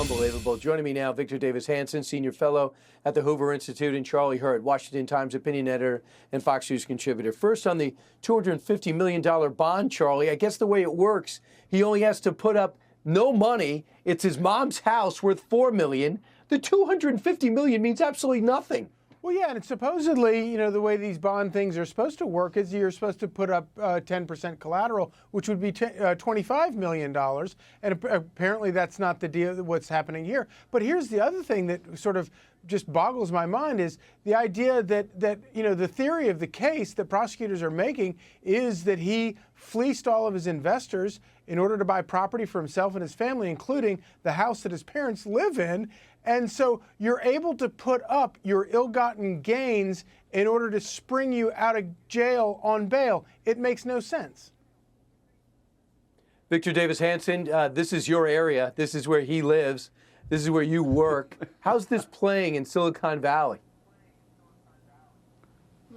Unbelievable. Joining me now, Victor Davis Hanson, Senior Fellow at the Hoover Institute, and Charlie Hurd, Washington Times opinion editor and Fox News contributor. First, on the $250 million bond, Charlie, I guess the way it works, he only has to put up no money. It's his mom's house worth $4 million. The $250 million means absolutely nothing. Well, yeah, and it's supposedly, the way these bond things are supposed to work is you're supposed to put up 10% collateral, which would be $25 million. And apparently that's not the deal, what's happening here. But here's the other thing that sort of just boggles my mind is the idea that the theory of the case that prosecutors are making is that he fleeced all of his investors in order to buy property for himself and his family, including the house that his parents live in. And so you're able to put up your ill-gotten gains in order to spring you out of jail on bail. It makes no sense. Victor Davis Hanson, this is your area. This is where he lives. This is where you work. How's this playing in Silicon Valley?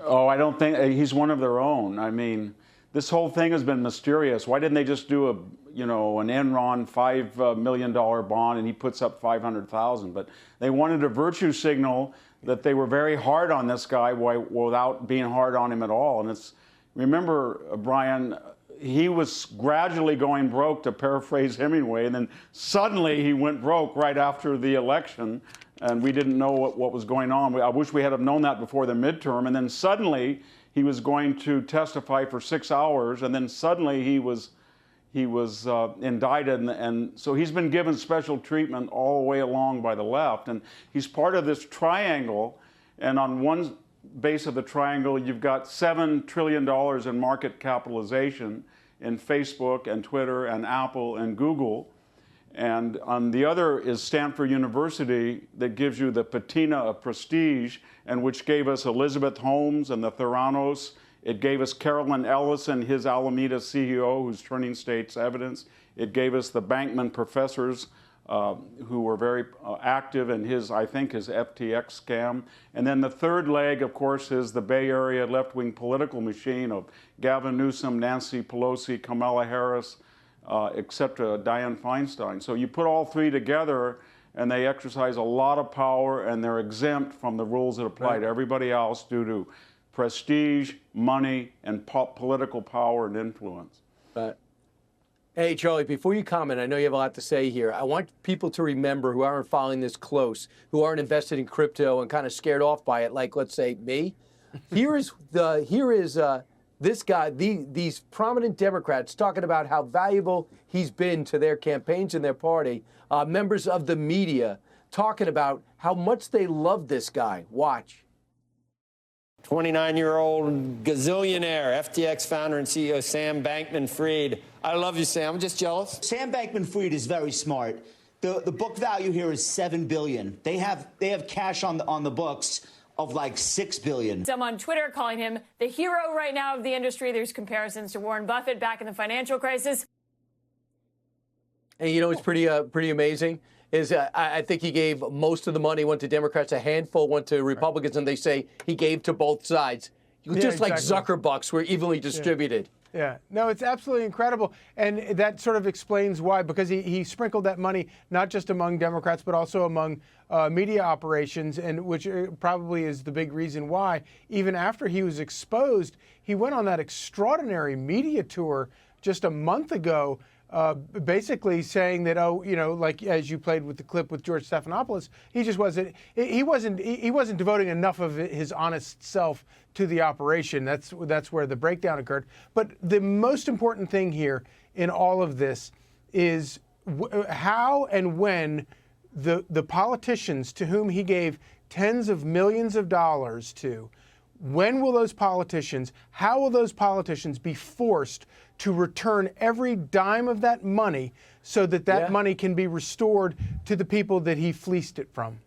Oh, I don't think he's one of their own. I mean, this whole thing has been mysterious. Why didn't they just do an Enron $5 million bond and he puts up 500,000? But they wanted a virtue signal that they were very hard on this guy without being hard on him at all. And remember, Brian, he was gradually going broke, to paraphrase Hemingway, and then suddenly he went broke right after the election, and we didn't know what was going on. I wish we had have known that before the midterm, and then suddenly he was going to testify for 6 hours, and then suddenly he was indicted, and so he's been given special treatment all the way along by the left, and he's part of this triangle, and on one base of the triangle you've got $7 trillion in market capitalization in Facebook and Twitter and Apple and Google, and on the other is Stanford University, that gives you the patina of prestige, and which gave us Elizabeth Holmes and the Theranos. It gave us Carolyn Ellison, his Alameda CEO, who's turning state's evidence. It gave us the Bankman professors, who were very active in his FTX scam. And then the third leg, of course, is the Bay Area left-wing political machine of Gavin Newsom, Nancy Pelosi, Kamala Harris, except Dianne Feinstein. So you put all three together, and they exercise a lot of power, and they're exempt from the rules that apply to everybody else due to prestige, money, and political power and influence. Hey, Charlie, before you comment, I know you have a lot to say here. I want people to remember, who aren't following this close, who aren't invested in crypto and kind of scared off by it, like, let's say, me. Here is this guy, these prominent Democrats talking about how valuable he's been to their campaigns and their party. Members of the media talking about how much they love this guy. Watch. 29-year-old gazillionaire, FTX founder and CEO Sam Bankman-Fried. I love you, Sam. I'm just jealous. Sam Bankman-Fried is very smart. The book value here is $7 billion. They have cash on the books of like $6 billion. Some on Twitter calling him the hero right now of the industry. There's comparisons to Warren Buffett back in the financial crisis. And it's pretty amazing. I think he gave most of the money went to Democrats, a handful went to Republicans, and they say he gave to both sides. Just like Zuckerbucks were evenly distributed. Yeah, no, it's absolutely incredible. And that sort of explains why, because he sprinkled that money not just among Democrats, but also among media operations, and which probably is the big reason why, even after he was exposed, he went on that extraordinary media tour just a month ago, basically saying that, like as you played with the clip with George Stephanopoulos, he wasn't devoting enough of his honest self to the operation. That's where the breakdown occurred. But the most important thing here in all of this is how and when the politicians to whom he gave tens of millions of dollars to, when will those politicians, how will those politicians be forced to return every dime of that money so that money can be restored to the people that he fleeced it from?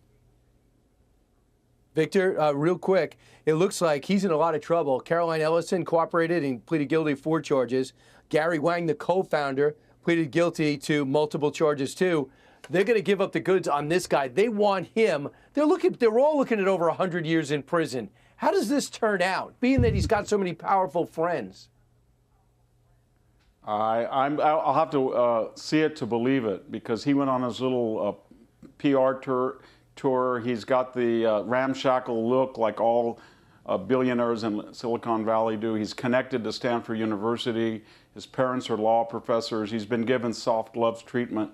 Victor, real quick, it looks like he's in a lot of trouble. Caroline Ellison cooperated and pleaded guilty to 4 charges. Gary Wang, the co-founder, pleaded guilty to multiple charges too. They're going to give up the goods on this guy. They want him. They're all looking at over 100 years in prison. How does this turn out, being that he's got so many powerful friends? I'll have to see it to believe it, because he went on his little PR tour. He's got the ramshackle look like all billionaires in Silicon Valley do. He's connected to Stanford University. His parents are law professors. He's been given soft gloves treatment.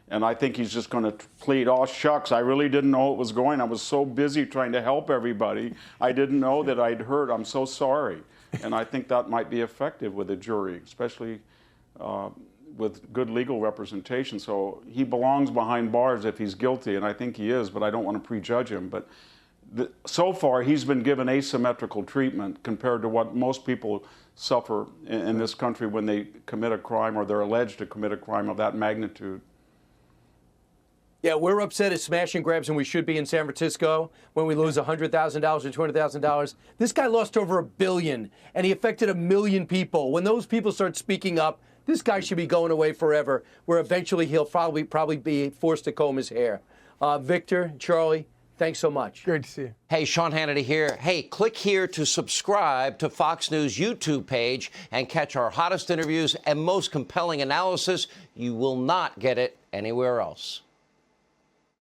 And I think he's just going to plead, oh, shucks, I really didn't know it was going. I was so busy trying to help everybody. I didn't know that I'd hurt. I'm so sorry. And I think that might be effective with a jury, especially with good legal representation. So he belongs behind bars if he's guilty, and I think he is, but I don't want to prejudge him. But so far, he's been given asymmetrical treatment compared to what most people suffer in this country when they commit a crime or they're alleged to commit a crime of that magnitude. Yeah, we're upset at smash and grabs, and we should be in San Francisco when we lose $100,000 or $200,000. This guy lost over $1 billion, and he affected 1 million people. When those people start speaking up, this guy should be going away forever, where eventually he'll probably be forced to comb his hair. Victor, Charlie, thanks so much. Great to see you. Hey, Sean Hannity here. Hey, click here to subscribe to Fox News YouTube page and catch our hottest interviews and most compelling analysis. You will not get it anywhere else.